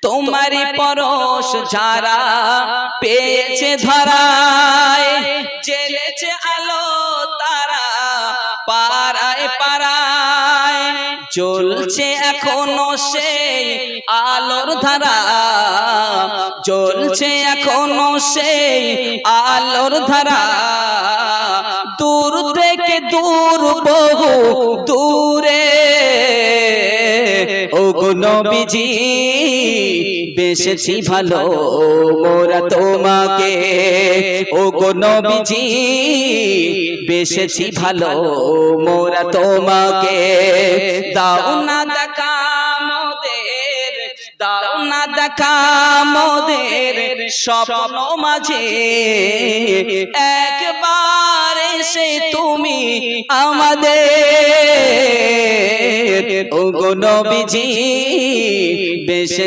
তোমারি পরশ যারা পেয়েছে ধরায়, জ্বেলেছে আলো তারা পাড়ায় পাড়ায়, জ্বলছে এখনো সেই আলোর ধারা, জ্বলছে এখনো সেই আলোর ধারা। দূর থেকে দূর বহু দূরে ওগো নবীজি বেশেছি ভালো মোরা তোমাকে, ওগো নবীজি বেশেছি ভালো মোরা তোমাকে। দাও না দেখা মোদের, দাও না দেখা মোদের স্বপ্ন মাঝে, একবার এসে তুমি আমাদের ওগো নবীজি বেশে